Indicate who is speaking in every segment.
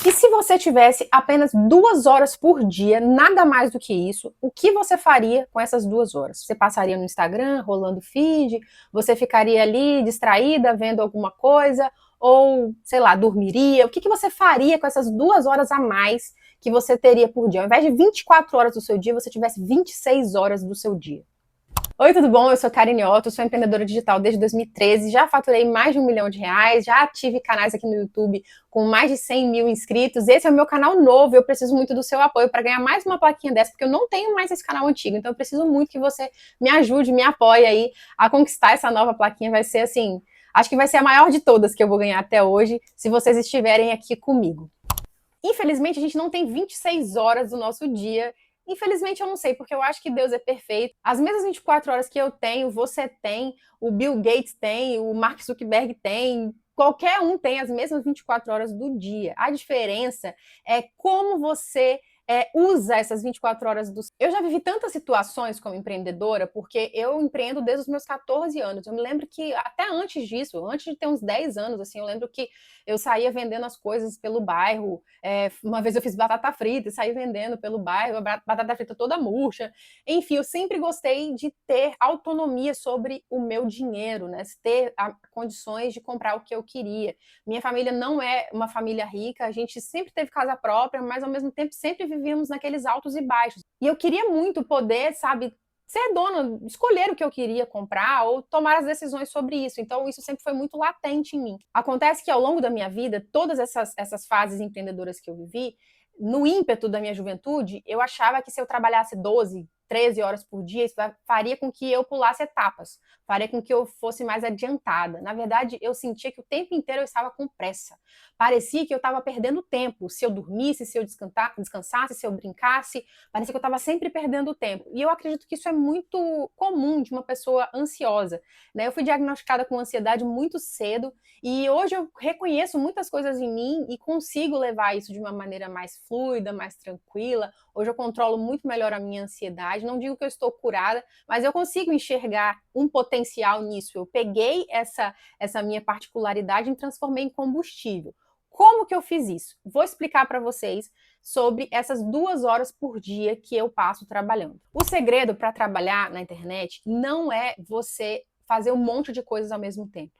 Speaker 1: E se você tivesse apenas 2 horas por dia, nada mais do que isso, o que você faria com essas 2 horas? Você passaria no Instagram, rolando feed? Você ficaria ali distraída, vendo alguma coisa? Ou, sei lá, dormiria? O que você faria com essas 2 horas a mais que você teria por dia? Ao invés de 24 horas do seu dia, você tivesse 26 horas do seu dia. Oi, tudo bom? Eu sou Karine Otto, sou empreendedora digital desde 2013, já faturei mais de R$ 1 milhão, já tive canais aqui no YouTube com mais de 100 mil inscritos. Esse é o meu canal novo, eu preciso muito do seu apoio para ganhar mais uma plaquinha dessa, porque eu não tenho mais esse canal antigo, então eu preciso muito que você me ajude, me apoie aí a conquistar essa nova plaquinha. Vai ser assim, acho que vai ser a maior de todas que eu vou ganhar até hoje, se vocês estiverem aqui comigo. Infelizmente, a gente não tem 26 horas do nosso dia. Infelizmente, eu não sei, porque eu acho que Deus é perfeito. As mesmas 24 horas que eu tenho, você tem, o Bill Gates tem, o Mark Zuckerberg tem, qualquer um tem as mesmas 24 horas do dia. A diferença é como você usa essas 24 horas do... Eu já vivi tantas situações como empreendedora, porque eu empreendo desde os meus 14 anos. Eu me lembro que até antes disso, antes de ter uns 10 anos, assim, eu lembro que eu saía vendendo as coisas pelo bairro. Uma vez eu fiz batata frita e saí vendendo pelo bairro, a batata frita toda murcha. Enfim, eu sempre gostei de ter autonomia sobre o meu dinheiro, né? Ter condições de comprar o que eu queria. Minha família não é uma família rica, a gente sempre teve casa própria, mas ao mesmo tempo sempre vivíamos naqueles altos e baixos. E eu queria muito poder, sabe, ser dona, escolher o que eu queria comprar ou tomar as decisões sobre isso. Então, isso sempre foi muito latente em mim. Acontece que ao longo da minha vida, todas essas fases empreendedoras que eu vivi, no ímpeto da minha juventude, eu achava que se eu trabalhasse 12, 13 horas por dia, isso faria com que eu pulasse etapas, faria com que eu fosse mais adiantada. Na verdade, eu sentia que o tempo inteiro eu estava com pressa. Parecia que eu estava perdendo tempo. Se eu dormisse, se eu descansasse, se eu brincasse, parecia que eu estava sempre perdendo tempo. E eu acredito que isso é muito comum de uma pessoa ansiosa, né? Eu fui diagnosticada com ansiedade muito cedo e hoje eu reconheço muitas coisas em mim e consigo levar isso de uma maneira mais fluida, mais tranquila. Hoje eu controlo muito melhor a minha ansiedade. Não digo que eu estou curada, mas eu consigo enxergar um potencial nisso. Eu peguei essa minha particularidade e transformei em combustível. Como que eu fiz isso? Vou explicar para vocês sobre essas 2 horas por dia que eu passo trabalhando. O segredo para trabalhar na internet não é você fazer um monte de coisas ao mesmo tempo.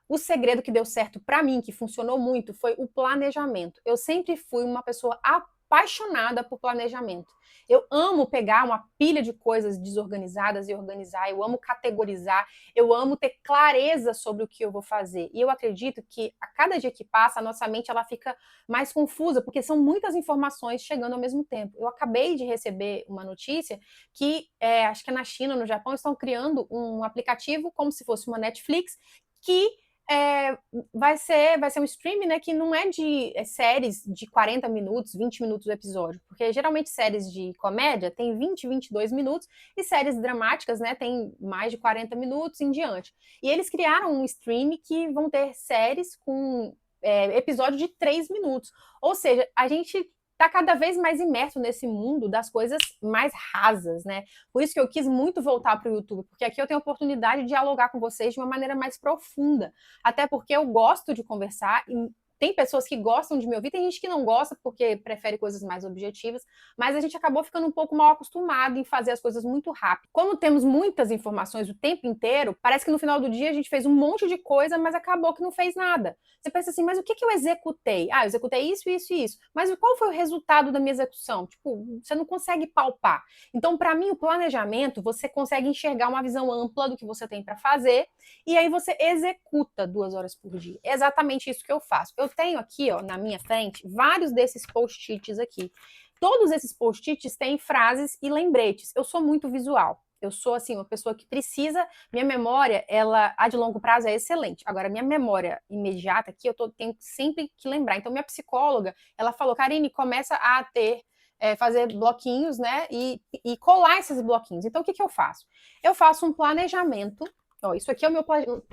Speaker 1: O segredo que deu certo para mim, que funcionou muito, foi o planejamento. Eu sempre fui uma pessoa apaixonada por planejamento. Eu amo pegar uma pilha de coisas desorganizadas e organizar, eu amo categorizar, eu amo ter clareza sobre o que eu vou fazer. E eu acredito que a cada dia que passa, a nossa mente ela fica mais confusa, porque são muitas informações chegando ao mesmo tempo. Eu acabei de receber uma notícia que, acho que é na China, no Japão, estão criando um aplicativo como se fosse uma Netflix, que vai ser um stream, né, que não é de séries de 40 minutos, 20 minutos o episódio, porque geralmente séries de comédia tem 20, 22 minutos e séries dramáticas, né, tem mais de 40 minutos em diante. E eles criaram um stream que vão ter séries com episódio de 3 minutos. Ou seja, a gente está cada vez mais imerso nesse mundo das coisas mais rasas, né? Por isso que eu quis muito voltar para o YouTube, porque aqui eu tenho a oportunidade de dialogar com vocês de uma maneira mais profunda. Até porque eu gosto de conversar e tem pessoas que gostam de me ouvir, tem gente que não gosta porque prefere coisas mais objetivas, mas a gente acabou ficando um pouco mal acostumado em fazer as coisas muito rápido. Como temos muitas informações o tempo inteiro, parece que no final do dia a gente fez um monte de coisa, mas acabou que não fez nada. Você pensa assim, mas o que eu executei? Ah, eu executei isso, isso e isso. Mas qual foi o resultado da minha execução? Tipo, você não consegue palpar. Então, para mim, o planejamento, você consegue enxergar uma visão ampla do que você tem para fazer e aí você executa 2 horas por dia. É exatamente isso que eu faço. Eu tenho aqui, ó, na minha frente, vários desses post-its aqui. Todos esses post-its têm frases e lembretes. Eu sou muito visual. Eu sou, assim, uma pessoa que precisa... Minha memória, a de longo prazo é excelente. Agora, minha memória imediata aqui, tenho sempre que lembrar. Então, minha psicóloga, ela falou, Karine, começa a fazer bloquinhos, né, e colar esses bloquinhos. Então, o que eu faço? Eu faço um planejamento. Ó, isso aqui é o meu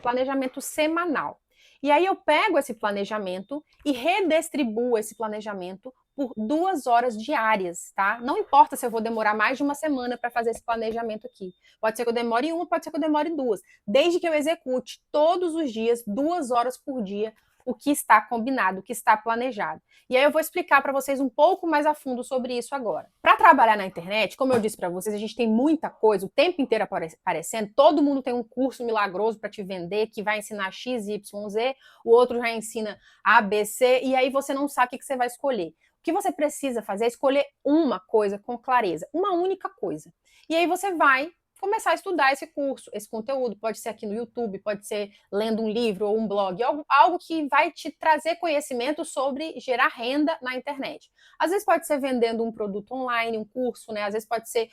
Speaker 1: planejamento semanal. E aí eu pego esse planejamento e redistribuo esse planejamento por 2 horas diárias, tá? Não importa se eu vou demorar mais de uma semana para fazer esse planejamento aqui. Pode ser que eu demore uma, pode ser que eu demore duas. Desde que eu execute todos os dias, 2 horas por dia, o que está combinado, o que está planejado. E aí eu vou explicar para vocês um pouco mais a fundo sobre isso agora. Para trabalhar na internet, como eu disse para vocês, a gente tem muita coisa, o tempo inteiro aparecendo, todo mundo tem um curso milagroso para te vender, que vai ensinar X, Y, Z, o outro já ensina A, B, C, e aí você não sabe o que você vai escolher. O que você precisa fazer é escolher uma coisa com clareza, uma única coisa. E aí você vai começar a estudar esse curso, esse conteúdo. Pode ser aqui no YouTube, pode ser lendo um livro ou um blog, algo que vai te trazer conhecimento sobre gerar renda na internet. Às vezes pode ser vendendo um produto online, um curso, né? Às vezes pode ser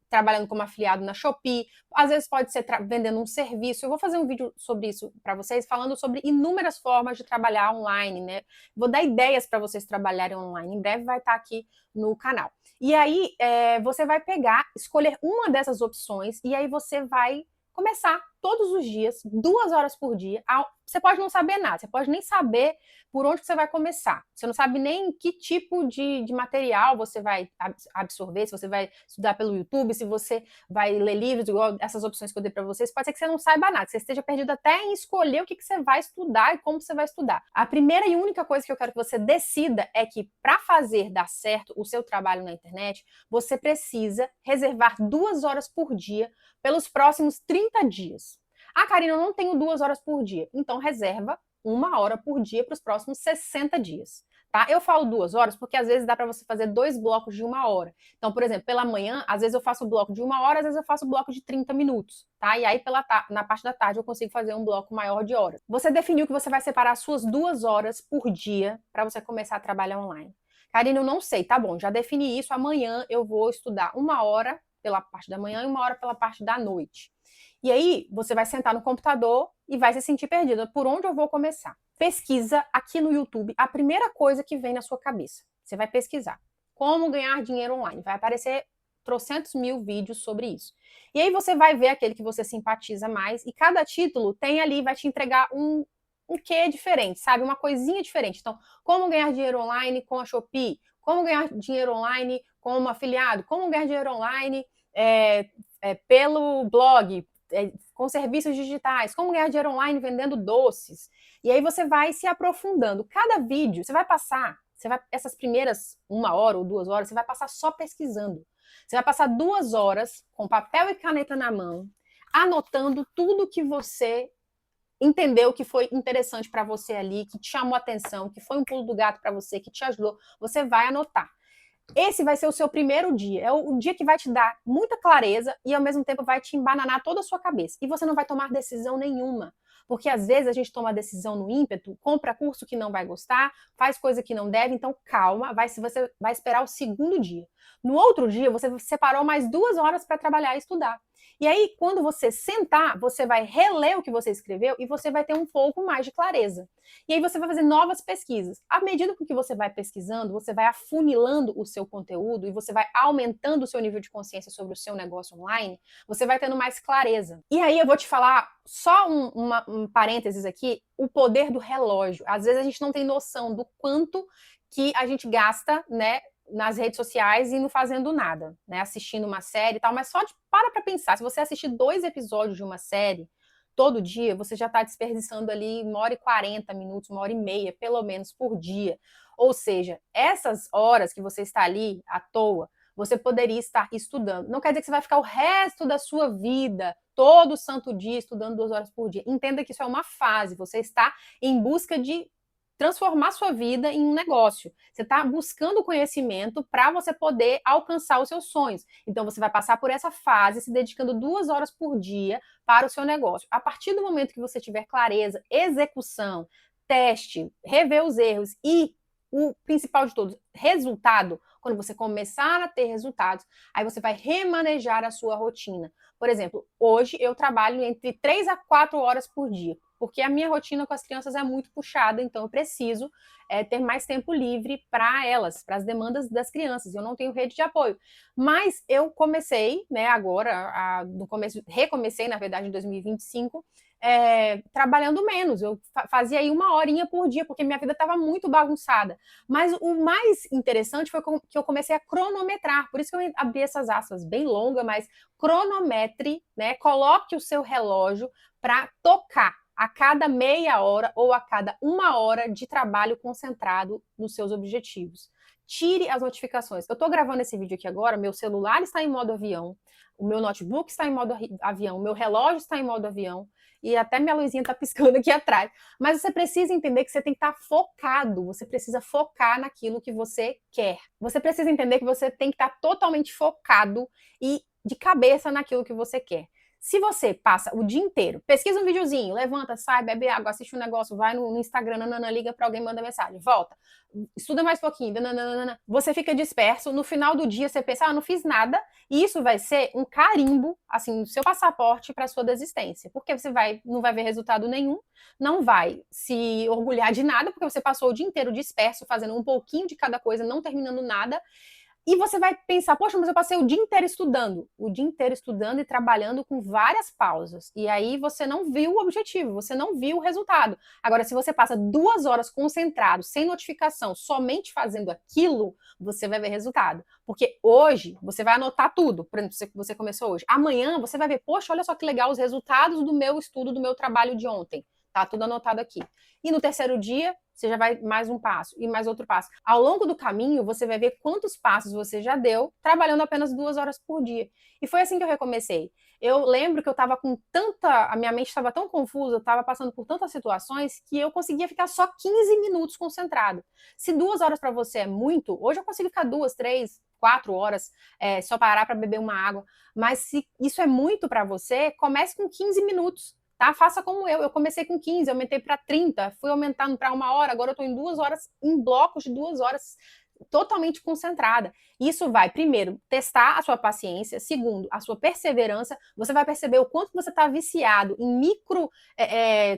Speaker 1: trabalhando como afiliado na Shopee, às vezes pode ser vendendo um serviço. Eu vou fazer um vídeo sobre isso para vocês, falando sobre inúmeras formas de trabalhar online, né? Vou dar ideias para vocês trabalharem online. Em breve vai estar aqui no canal. E aí, você vai pegar, escolher uma dessas opções e aí você vai começar todos os dias, 2 horas por dia. Você pode não saber nada, você pode nem saber por onde você vai começar. Você não sabe nem que tipo de material você vai absorver, se você vai estudar pelo YouTube, se você vai ler livros, igual essas opções que eu dei para vocês. Pode ser que você não saiba nada, que você esteja perdido até em escolher o que você vai estudar e como você vai estudar. A primeira e única coisa que eu quero que você decida é que, para fazer dar certo o seu trabalho na internet, você precisa reservar 2 horas por dia pelos próximos 30 dias. Ah, Karina, eu não tenho 2 horas por dia. Então, reserva 1 hora por dia para os próximos 60 dias. Tá? Eu falo 2 horas porque às vezes dá para você fazer 2 blocos de 1 hora. Então, por exemplo, pela manhã, às vezes eu faço o bloco de 1 hora, às vezes eu faço o bloco de 30 minutos. Tá? E aí, na parte da tarde, eu consigo fazer um bloco maior de horas. Você definiu que você vai separar as suas 2 horas por dia para você começar a trabalhar online. Karina, eu não sei. Tá bom, já defini isso. Amanhã eu vou estudar 1 hora pela parte da manhã e 1 hora pela parte da noite. E aí, você vai sentar no computador e vai se sentir perdida. Por onde eu vou começar? Pesquisa aqui no YouTube a primeira coisa que vem na sua cabeça. Você vai pesquisar. Como ganhar dinheiro online. Vai aparecer trocentos mil vídeos sobre isso. E aí você vai ver aquele que você simpatiza mais e cada título tem ali, vai te entregar um quê diferente, sabe? Uma coisinha diferente. Então, como ganhar dinheiro online com a Shopee? Como ganhar dinheiro online como afiliado? Como ganhar dinheiro online pelo blog? Com serviços digitais, como ganhar dinheiro online vendendo doces. E aí você vai se aprofundando. Cada vídeo, essas primeiras 1 hora ou 2 horas, você vai passar só pesquisando. Você vai passar 2 horas com papel e caneta na mão, anotando tudo que você entendeu que foi interessante para você ali, que te chamou a atenção, que foi um pulo do gato para você, que te ajudou. Você vai anotar. Esse vai ser o seu primeiro dia. É o dia que vai te dar muita clareza e, ao mesmo tempo, vai te embananar toda a sua cabeça. E você não vai tomar decisão nenhuma. Porque, às vezes, a gente toma decisão no ímpeto, compra curso que não vai gostar, faz coisa que não deve. Então, calma, você vai esperar o segundo dia. No outro dia, você separou mais 2 horas para trabalhar e estudar. E aí, quando você sentar, você vai reler o que você escreveu e você vai ter um pouco mais de clareza. E aí você vai fazer novas pesquisas. À medida que você vai pesquisando, você vai afunilando o seu conteúdo e você vai aumentando o seu nível de consciência sobre o seu negócio online, você vai tendo mais clareza. E aí eu vou te falar só um parênteses aqui, o poder do relógio. Às vezes a gente não tem noção do quanto que a gente gasta, né, nas redes sociais e não fazendo nada, né, assistindo uma série e tal, mas só para pensar, se você assistir 2 episódios de uma série todo dia, você já está desperdiçando ali 1 hora e 40 minutos, 1 hora e meia, pelo menos, por dia. Ou seja, essas horas que você está ali à toa, você poderia estar estudando. Não quer dizer que você vai ficar o resto da sua vida, todo santo dia, estudando 2 horas por dia. Entenda que isso é uma fase, você está em busca de transformar sua vida em um negócio. Você está buscando conhecimento para você poder alcançar os seus sonhos. Então, você vai passar por essa fase se dedicando 2 horas por dia para o seu negócio. A partir do momento que você tiver clareza, execução, teste, rever os erros e o principal de todos, resultado, quando você começar a ter resultados, aí você vai remanejar a sua rotina. Por exemplo, hoje eu trabalho entre 3 a 4 horas por dia, porque a minha rotina com as crianças é muito puxada, então eu preciso ter mais tempo livre para elas, para as demandas das crianças. Eu não tenho rede de apoio. Mas eu comecei, né, agora, recomecei, na verdade, em 2025, trabalhando menos. Eu fazia aí 1 horinha por dia, porque minha vida estava muito bagunçada. Mas o mais interessante foi que eu comecei a cronometrar. Por isso que eu abri essas aspas bem longas, mas cronometre, né? Coloque o seu relógio para tocar. a cada meia hora ou a cada 1 hora de trabalho concentrado nos seus objetivos. Tire as notificações. Eu estou gravando esse vídeo aqui agora, meu celular está em modo avião, o meu notebook está em modo avião, o meu relógio está em modo avião, e até minha luzinha está piscando aqui atrás. Mas você precisa entender que você tem que estar focado, você precisa focar naquilo que você quer. Você precisa entender que você tem que estar totalmente focado e de cabeça naquilo que você quer. Se você passa o dia inteiro, pesquisa um videozinho, levanta, sai, bebe água, assiste um negócio, vai no Instagram, nanana, liga para alguém, manda mensagem, volta, estuda mais um pouquinho, nanana, você fica disperso, no final do dia você pensa, não fiz nada, e isso vai ser um carimbo, assim, no seu passaporte para sua desistência, porque você não vai ver resultado nenhum, não vai se orgulhar de nada, porque você passou o dia inteiro disperso, fazendo um pouquinho de cada coisa, não terminando nada, e você vai pensar, poxa, mas eu passei o dia inteiro estudando e trabalhando com várias pausas. E aí você não viu o objetivo, você não viu o resultado. Agora, se você passa 2 horas concentrado, sem notificação, somente fazendo aquilo, você vai ver resultado. Porque hoje você vai anotar tudo, por exemplo, você começou hoje. Amanhã você vai ver, poxa, olha só que legal os resultados do meu estudo, do meu trabalho de ontem. Tá tudo anotado aqui. E no terceiro dia, você já vai mais um passo e mais outro passo. Ao longo do caminho, você vai ver quantos passos você já deu, trabalhando apenas 2 horas por dia. E foi assim que eu recomecei. Eu lembro que eu estava com a minha mente estava tão confusa, eu estava passando por tantas situações que eu conseguia ficar só 15 minutos concentrado. Se 2 horas para você é muito, hoje eu consigo ficar 2, 3, 4 horas, só parar para beber uma água. Mas se isso é muito para você, comece com 15 minutos. Tá? Faça como eu comecei com 15, aumentei para 30, fui aumentando para 1 hora, agora eu estou em 2 horas, em blocos de 2 horas, totalmente concentrada. Isso vai, primeiro, testar a sua paciência, segundo, a sua perseverança, você vai perceber o quanto você está viciado em micro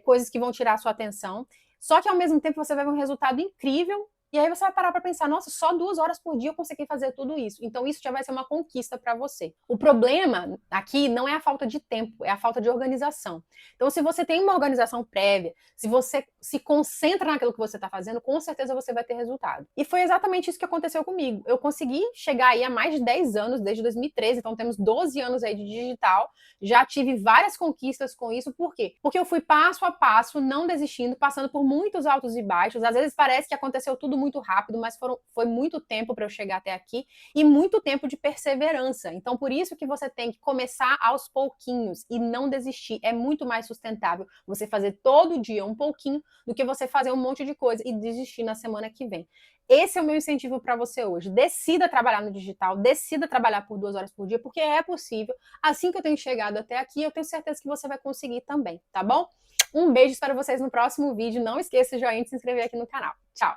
Speaker 1: coisas que vão tirar a sua atenção, só que ao mesmo tempo você vai ver um resultado incrível. E aí você vai parar para pensar, nossa, só 2 horas por dia eu consegui fazer tudo isso. Então isso já vai ser uma conquista para você. O problema aqui não é a falta de tempo, é a falta de organização. Então se você tem uma organização prévia, se você se concentra naquilo que você está fazendo, com certeza você vai ter resultado. E foi exatamente isso que aconteceu comigo. Eu consegui chegar aí há mais de 10 anos, desde 2013, então temos 12 anos aí de digital, já tive várias conquistas com isso. Por quê? Porque eu fui passo a passo, não desistindo, passando por muitos altos e baixos. Às vezes parece que aconteceu tudo muito rápido, mas foi muito tempo para eu chegar até aqui e muito tempo de perseverança. Então, por isso que você tem que começar aos pouquinhos e não desistir. É muito mais sustentável você fazer todo dia um pouquinho do que você fazer um monte de coisa e desistir na semana que vem. Esse é o meu incentivo para você hoje. Decida trabalhar no digital, decida trabalhar por 2 horas por dia, porque é possível. Assim que eu tenho chegado até aqui, eu tenho certeza que você vai conseguir também, tá bom? Um beijo, espero vocês no próximo vídeo. Não esqueça de joinha e de se inscrever aqui no canal. Tchau!